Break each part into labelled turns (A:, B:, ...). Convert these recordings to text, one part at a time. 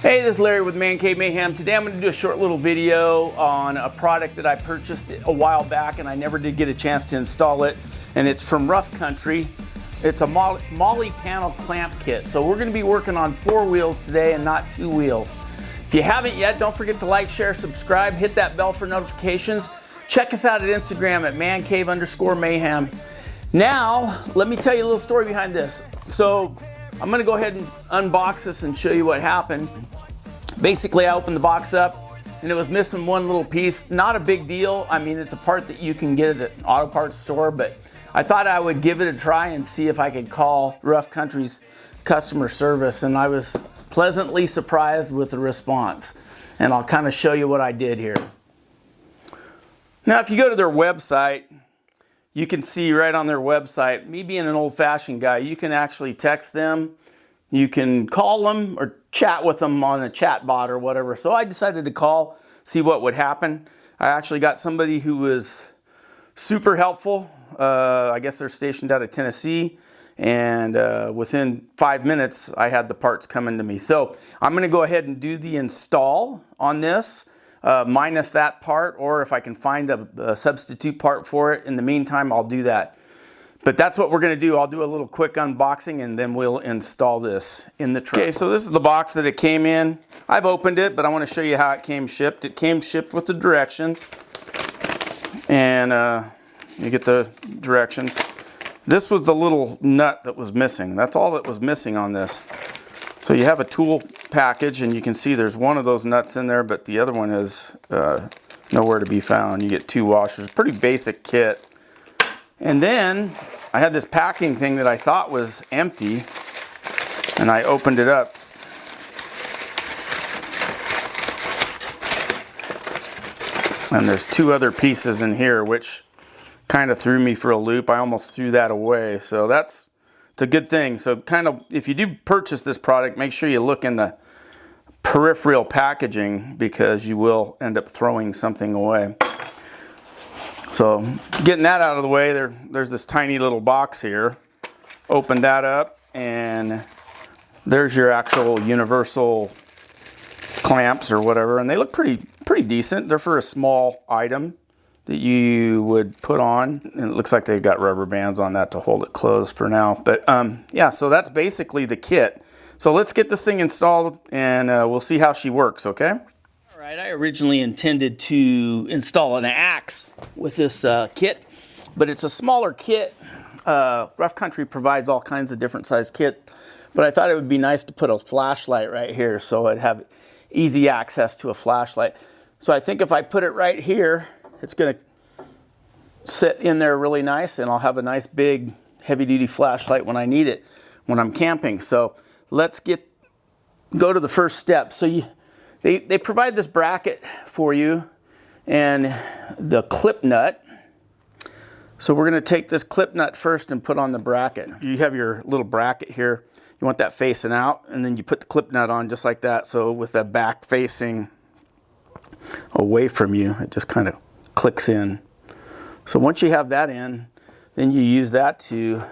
A: Hey, this is Larry with Mayhem. Today I'm going to do a short little video on a product that I purchased a while back and I never did get a chance to install it. And it's from Rough Country. It's a Molle panel clamp kit. So we're going to be working on 4 wheels today and not 2 wheels. If you haven't yet, don't forget to like, share, subscribe, hit that bell for notifications. Check us out at Instagram at _mayhem. Now, let me tell you a little story behind this. So I'm going to go ahead and unbox this and show you what happened. Basically, I opened the box up and it was missing one little piece. Not a big deal. I mean, it's a part that you can get at an auto parts store, but I thought I would give it a try and see if I could call Rough Country's customer service, and I was pleasantly surprised with the response. And I'll kind of show you what I did here. Now, if you go to their website, you can see right on their website, me being an old-fashioned guy, you can actually text them, you can call them or chat with them on a chat bot or whatever. So I decided to call, see what would happen. I actually got somebody who was super helpful. I guess they're stationed out of Tennessee, and within 5 minutes I had the parts coming to me. So I'm going to go ahead and do the install on this. Minus that part, or if I can find a substitute part for it. In the meantime, I'll do that. But that's what we're going to do. I'll do a little quick unboxing and then we'll install this in the truck. Okay, so this is the box that it came in. I've opened it, but I want to show you how it came shipped. It came shipped with the directions. And you get the directions. This was the little nut that was missing. That's all that was missing on this. So you have a tool package, and you can see there's one of those nuts in there, but the other one is nowhere to be found. You get 2 washers. Pretty basic kit. And then I had this packing thing that I thought was empty, and I opened it up. And there's 2 other pieces in here, which kind of threw me for a loop. I almost threw that away. So it's a good thing. So kind of, if you do purchase this product, make sure you look in the peripheral packaging, because you will end up throwing something away. So getting that out of the way, there's this tiny little box here. Open that up, and there's your actual universal clamps or whatever, and they look pretty decent. They're for a small item that you would put on, and it looks like they've got rubber bands on that to hold it closed for now. But yeah, so that's basically the kit. So let's get this thing installed, and we'll see how she works, okay? All right, I originally intended to install an axe with this kit, but it's a smaller kit. Rough Country provides all kinds of different size kit, but I thought it would be nice to put a flashlight right here so I'd have easy access to a flashlight. So I think if I put it right here, it's going to sit in there really nice, and I'll have a nice big heavy-duty flashlight when I need it when I'm camping. So let's go to the first step. So they provide this bracket for you and the clip nut. So we're going to take this clip nut first and put on the bracket. You have your little bracket here. You want that facing out, and then you put the clip nut on just like that. So with the back facing away from you, it just kind of clicks in. So once you have that in, then you use that to,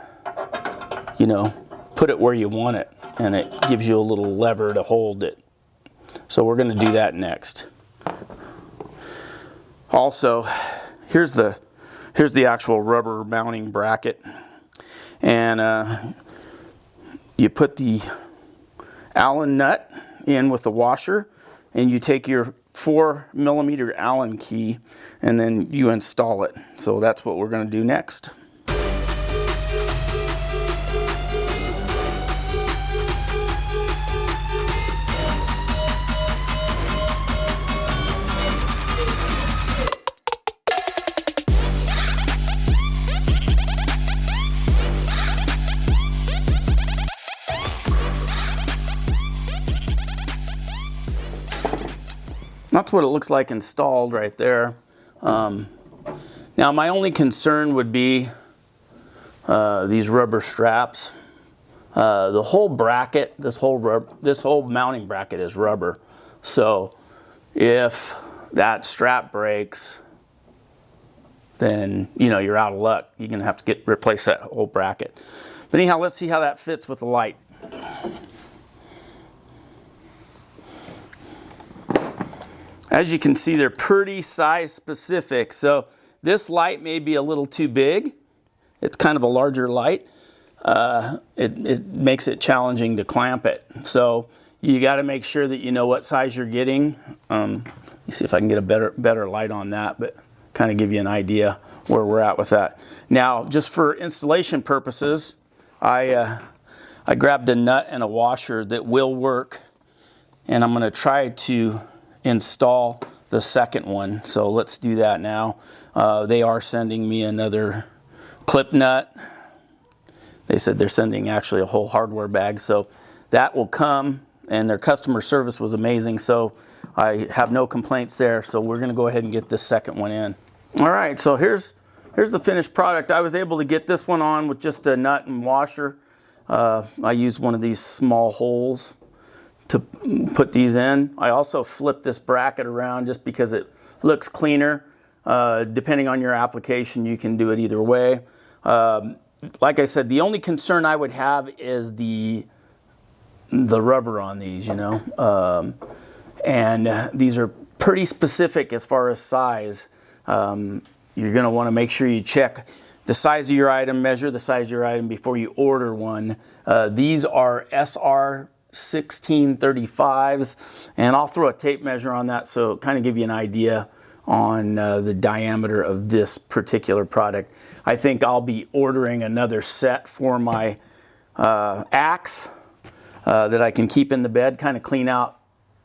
A: put it where you want it, and it gives you a little lever to hold it. So we're going to do that next. Also, here's the actual rubber mounting bracket, and you put the Allen nut in with the washer, and you take your 4mm Allen key, and then you install it. So that's what we're going to do next. That's what it looks like installed right there. Now my only concern would be these rubber straps. The whole bracket, this whole mounting bracket is rubber. So if that strap breaks, then you're out of luck. You're gonna have to replace that whole bracket. But anyhow, let's see how that fits with the light. As you can see, they're pretty size specific. So this light may be a little too big. It's kind of a larger light. It makes it challenging to clamp it. So you got to make sure that you know what size you're getting. You see if I can get a better light on that, but kind of give you an idea where we're at with that. Now, just for installation purposes, I grabbed a nut and a washer that will work, and I'm going to try to install the second one. So let's do that now. They are sending me another clip nut. They said they're sending actually a whole hardware bag, so that will come, and their customer service was amazing, so I have no complaints there. So we're going to go ahead and get this second one in. All right, so here's the finished product. I was able to get this one on with just a nut and washer. I used one of these small holes to put these in. I also flipped this bracket around just because it looks cleaner. Depending on your application, you can do it either way. Like I said, the only concern I would have is the rubber on these, you know. And these are pretty specific as far as size. You're going to want to make sure you check the size of your item, measure the size of your item before you order one. These are SR 1635s, and I'll throw a tape measure on that so kind of give you an idea on the diameter of this particular product. I think I'll be ordering another set for my axe that I can keep in the bed, kind of clean out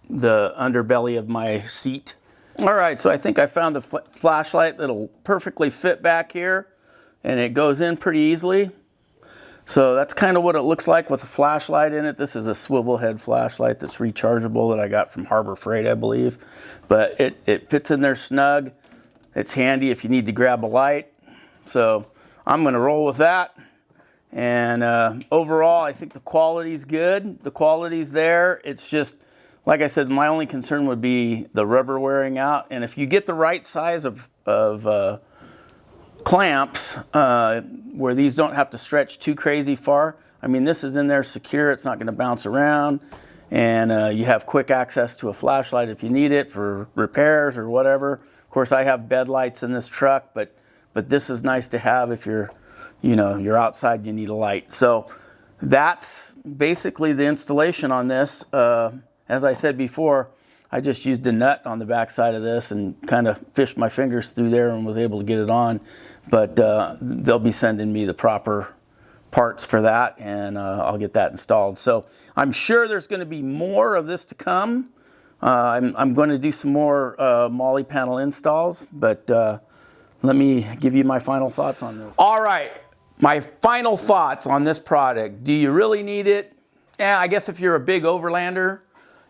A: the underbelly of my seat. All right, so I think I found the flashlight that'll perfectly fit back here, and it goes in pretty easily. So that's kind of what it looks like with a flashlight in it. This is a swivel head flashlight that's rechargeable that I got from Harbor Freight, I believe. But it fits in there snug. It's handy if you need to grab a light. So I'm going to roll with that. And overall, I think the quality's good. The quality's there. It's just, like I said, my only concern would be the rubber wearing out. And if you get the right size of clamps, where these don't have to stretch too crazy far. I mean, this is in there secure. It's not going to bounce around. And you have quick access to a flashlight if you need it for repairs or whatever. Of course, I have bed lights in this truck, but this is nice to have if you're outside, you need a light. So that's basically the installation on this. As I said before, I just used a nut on the back side of this and kind of fished my fingers through there and was able to get it on. But they'll be sending me the proper parts for that, and I'll get that installed. So I'm sure there's going to be more of this to come. I'm going to do some more Molle panel installs, but let me give you my final thoughts on this. All right, my final thoughts on this product. Do you really need it? Yeah, I guess if you're a big overlander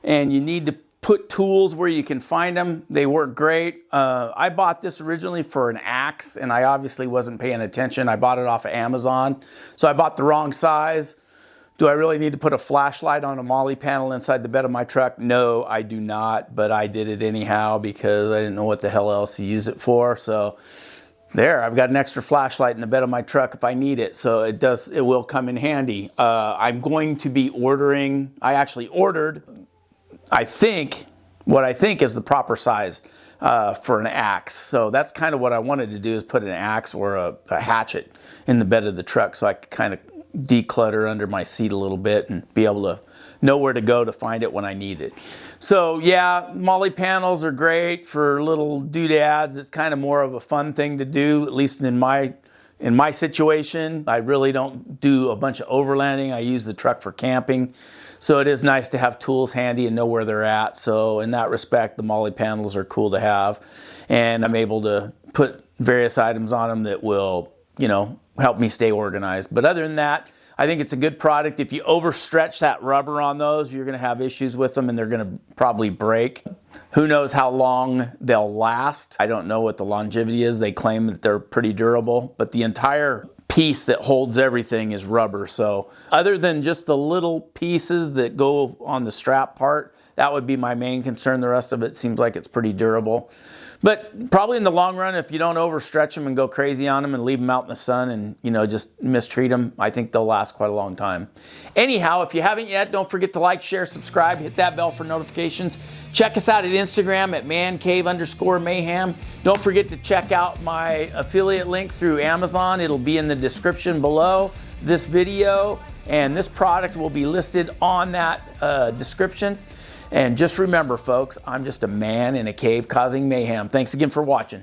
A: and you need to put tools where you can find them, they work great. I bought this originally for an axe, and I obviously wasn't paying attention. I bought it off of Amazon, so I bought the wrong size. Do I really need to put a flashlight on a Molle panel inside the bed of my truck? No, I do not, but I did it anyhow because I didn't know what the hell else to use it for. So there, I've got an extra flashlight in the bed of my truck if I need it. So it will come in handy. I'm going to be ordering, I actually ordered, what I think is the proper size for an axe. So that's kind of what I wanted to do, is put an axe or a hatchet in the bed of the truck so I could kind of declutter under my seat a little bit and be able to know where to go to find it when I need it. So yeah, Molle panels are great for little doodads. It's kind of more of a fun thing to do, at least in my situation. I really don't do a bunch of overlanding. I use the truck for camping. So it is nice to have tools handy and know where they're at. So in that respect, the Molle panels are cool to have. And I'm able to put various items on them that will, help me stay organized. But other than that, I think it's a good product. If you overstretch that rubber on those, you're going to have issues with them and they're going to probably break. Who knows how long they'll last? I don't know what the longevity is. They claim that they're pretty durable, but the entire piece that holds everything is rubber. So other than just the little pieces that go on the strap part, that would be my main concern. The rest of it seems like it's pretty durable. But probably in the long run, if you don't overstretch them and go crazy on them and leave them out in the sun and, just mistreat them, I think they'll last quite a long time. Anyhow, if you haven't yet, don't forget to like, share, subscribe, hit that bell for notifications. Check us out at Instagram at mancave_mayhem. Don't forget to check out my affiliate link through Amazon. It'll be in the description below this video, and this product will be listed on that description. And just remember, folks, I'm just a man in a cave causing mayhem. Thanks again for watching.